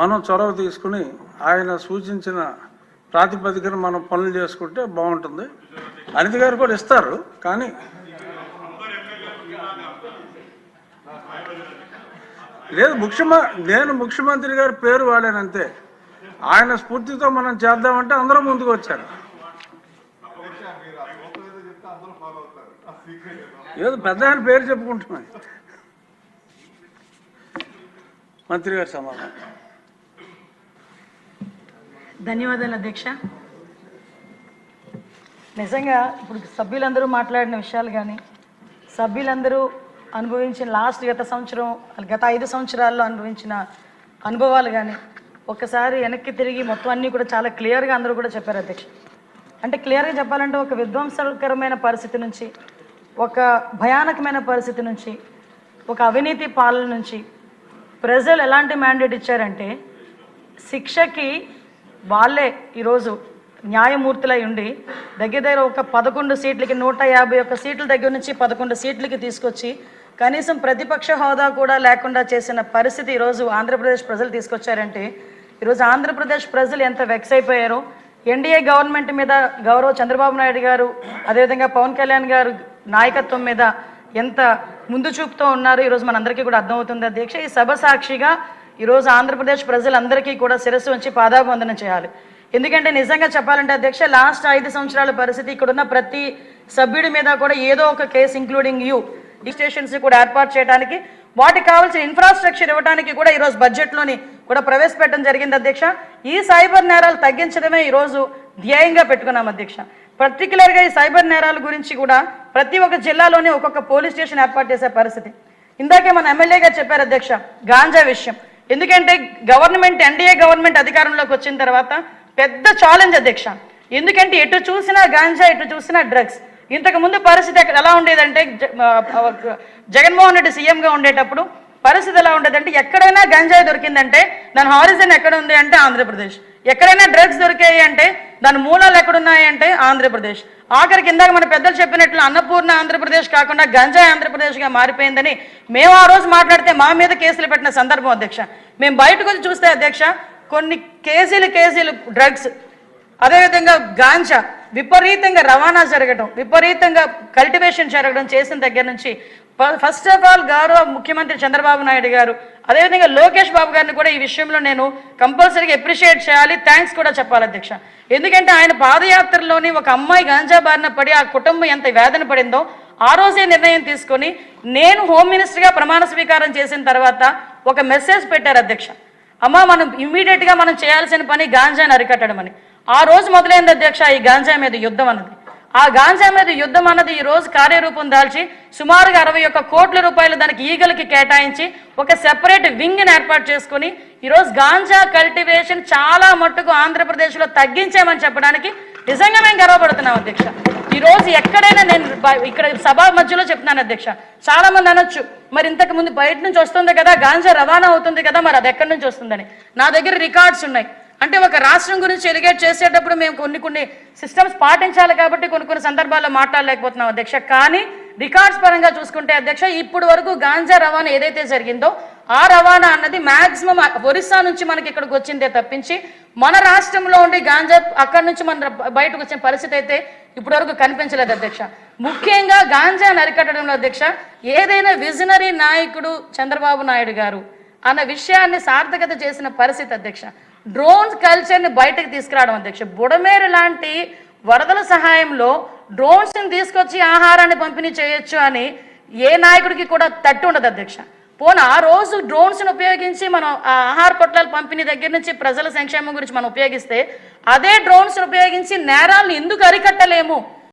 మనం చొరవ తీసుకుని ఆయన సూచించిన ప్రాతిపదికన మనం పనులు చేసుకుంటే బాగుంటుంది. అనిత గారు కూడా ఇస్తారు, కానీ లేదు నేను ముఖ్యమంత్రి గారి పేరు వాడానంతే. ఆయన స్ఫూర్తితో మనం చేద్దామంటే అందరూ ముందుకు వచ్చారు. ఏదో పెద్ద ఆయన పేరు చెప్పుకుంటున్నాయి. మంత్రి గారి సమాధానం. ధన్యవాదాలు అధ్యక్ష. నిజంగా ఇప్పుడు సభ్యులందరూ మాట్లాడిన విషయాలు కానీ, సభ్యులందరూ అనుభవించిన గత 5 సంవత్సరాల్లో అనుభవించిన అనుభవాలు కానీ ఒక్కసారి వెనక్కి తిరిగి మొత్తం అన్నీ కూడా చాలా క్లియర్గా అందరూ కూడా చెప్పారు అధ్యక్ష. అంటే క్లియర్గా చెప్పాలంటే ఒక విధ్వంసకరమైన పరిస్థితి నుంచి, ఒక భయానకమైన పరిస్థితి నుంచి, ఒక అవినీతి పాలన నుంచి ప్రజలు ఎలాంటి మ్యాండేట్ ఇచ్చారంటే శిక్షకి వాళ్ళే ఈరోజు న్యాయమూర్తులై ఉండి దగ్గర ఒక 11 సీట్లకి 151 సీట్ల దగ్గర నుంచి 11 సీట్లకి తీసుకొచ్చి కనీసం ప్రతిపక్ష హోదా కూడా లేకుండా చేసిన పరిస్థితి ఈరోజు ఆంధ్రప్రదేశ్ ప్రజలు తీసుకొచ్చారంటే ఈరోజు ఆంధ్రప్రదేశ్ ప్రజలు ఎంత వెక్స్ అయిపోయారో, ఎన్డీఏ గవర్నమెంట్ మీద గౌరవ చంద్రబాబు నాయుడు గారు అదేవిధంగా పవన్ కళ్యాణ్ గారు నాయకత్వం మీద ఎంత ముందు చూపుతూ ఉన్నారు ఈరోజు మనందరికీ కూడా అర్థమవుతుంది అధ్యక్ష. ఈ సభ సాక్షిగా ఈరోజు ఆంధ్రప్రదేశ్ ప్రజలందరికీ కూడా శిరస్సు వంచి పాదాభివందనం చేయాలి. ఎందుకంటే నిజంగా చెప్పాలంటే అధ్యక్ష, లాస్ట్ 5 సంవత్సరాల పరిస్థితి ఇక్కడున్న ప్రతి సభ్యుడి మీద కూడా ఏదో ఒక కేసు, ఇంక్లూడింగ్ ఈ స్టేషన్స్ కూడా ఏర్పాటు చేయడానికి, వాటికి కావాల్సిన ఇన్ఫ్రాస్ట్రక్చర్ ఇవ్వడానికి కూడా ఈరోజు బడ్జెట్లోని కూడా ప్రవేశపెట్టడం జరిగింది అధ్యక్ష. ఈ సైబర్ నేరాలు తగ్గించడమే ఈరోజు ధ్యేయంగా పెట్టుకున్నాం అధ్యక్ష. పర్టికులర్గా ఈ సైబర్ నేరాల గురించి కూడా ప్రతి ఒక్క జిల్లాలోనే ఒక్కొక్క పోలీస్ స్టేషన్ ఏర్పాటు చేసే పరిస్థితి. ఇందాకే మన ఎమ్మెల్యే గారు చెప్పారు అధ్యక్ష గాంజా విషయం. ఎందుకంటే ఎన్డీఏ గవర్నమెంట్ అధికారంలోకి వచ్చిన తర్వాత పెద్ద ఛాలెంజ్ అధ్యక్ష. ఎందుకంటే ఎటు చూసినా గాంజా, ఎటు చూసినా డ్రగ్స్. ఇంతకుముందు పరిస్థితి ఎలా ఉండేదంటే జగన్మోహన్ రెడ్డి సీఎంగా ఉండేటప్పుడు పరిస్థితి ఎలా ఉండేదంటే ఎక్కడైనా గంజాయి దొరికిందంటే దాని హారిజన్ ఎక్కడ ఉంది అంటే ఆంధ్రప్రదేశ్, ఎక్కడైనా డ్రగ్స్ దొరికాయి అంటే దాని మూలాలు ఎక్కడున్నాయి అంటే ఆంధ్రప్రదేశ్. ఆఖరికి ఇందాక మన పెద్దలు చెప్పినట్లు అన్నపూర్ణ ఆంధ్రప్రదేశ్ కాకుండా గంజాయి ఆంధ్రప్రదేశ్గా మారిపోయిందని మేము ఆ రోజు మాట్లాడితే మా మీద కేసులు పెట్టిన సందర్భం అధ్యక్ష. మేము బయటకు వచ్చి చూస్తే అధ్యక్ష కొన్ని కేజీలు డ్రగ్స్, అదేవిధంగా గాంజా విపరీతంగా రవాణా జరగడం, విపరీతంగా కల్టివేషన్ జరగడం చేసిన దగ్గర నుంచి ఫస్ట్ ఆఫ్ ఆల్ గౌరవ ముఖ్యమంత్రి చంద్రబాబు నాయుడు గారు అదేవిధంగా లోకేష్ బాబు గారిని కూడా ఈ విషయంలో నేను కంపల్సరీగా అప్రిషియేట్ చేయాలి, థ్యాంక్స్ కూడా చెప్పాలి అధ్యక్ష. ఎందుకంటే ఆయన పాదయాత్రలోని ఒక అమ్మాయి గాంజా బారిన పడి ఆ కుటుంబం ఎంత వేదన పడిందో ఆ రోజే నిర్ణయం తీసుకొని నేను హోమ్ మినిస్టర్గా ప్రమాణ స్వీకారం చేసిన తర్వాత ఒక మెసేజ్ పెట్టారు అధ్యక్ష. అమ్మ, మనం ఇమ్మీడియట్గా మనం చేయాల్సిన పని గాంజాని అరికట్టడం అని. ఆ రోజు మొదలైంది అధ్యక్ష ఈ గాంజా మీద యుద్ధం అన్నది. ఆ గాంజా మీద యుద్ధం అన్నది ఈ రోజు కార్యరూపం దాల్చి సుమారుగా 61 కోట్ల రూపాయలు దానికి ఈగలకి కేటాయించి ఒక సెపరేట్ వింగ్ని ఏర్పాటు చేసుకుని ఈరోజు గాంజా కల్టివేషన్ చాలా మట్టుకు ఆంధ్రప్రదేశ్లో తగ్గించామని చెప్పడానికి నిజంగా మేము గర్వపడుతున్నాం అధ్యక్ష. ఈరోజు ఎక్కడైనా నేను ఇక్కడ సభ మధ్యలో చెప్తున్నాను అధ్యక్ష, చాలా మంది అనొచ్చు మరి ఇంతకు ముందు బయట నుంచి వస్తుంది కదా, గాంజా రవాణా అవుతుంది కదా, మరి అది ఎక్కడి నుంచి వస్తుందని. నా దగ్గర రికార్డ్స్ ఉన్నాయి. అంటే ఒక రాష్ట్రం గురించి ఎలిగేట్ చేసేటప్పుడు మేము కొన్ని సిస్టమ్స్ పాటించాలి కాబట్టి కొన్ని సందర్భాల్లో మాట్లాడలేకపోతున్నాం అధ్యక్ష. కానీ రికార్డ్స్ పరంగా చూసుకుంటే అధ్యక్ష ఇప్పుడు వరకు గాంజా రవాణా ఏదైతే జరిగిందో ఆ రవాణా అన్నది మ్యాక్సిమం ఒరిస్సా నుంచి మనకి ఇక్కడికి వచ్చిందే తప్పించి మన రాష్ట్రంలో ఉండి గాంజా అక్కడి నుంచి మన బయటకు వచ్చిన పరిస్థితి అయితే ఇప్పటి వరకు కనిపించలేదు అధ్యక్ష. ముఖ్యంగా గాంజా అరికట్టడంలో అధ్యక్ష ఏదైనా విజనరీ నాయకుడు చంద్రబాబు నాయుడు గారు అన్న విషయాన్ని సార్థకత చేసిన పరిస్థితి అధ్యక్ష. డ్రోన్స్ కల్చర్ని బయటకు తీసుకురావడం అధ్యక్ష. బుడమేరు లాంటి వరదల సహాయంలో డ్రోన్స్ని తీసుకొచ్చి ఆహారాన్ని పంపిణీ చేయొచ్చు అని ఏ నాయకుడికి కూడా తట్టు ఉండదు అధ్యక్ష. పోనీ ఆ రోజు డ్రోన్స్ని ఉపయోగించి మనం ఆ ఆహార పొట్లాల పంపిణీ దగ్గర నుంచి ప్రజల సంక్షేమం గురించి మనం ఉపయోగిస్తే అదే డ్రోన్స్ని ఉపయోగించి నేరాలను ఎందుకు అరికట్టలేము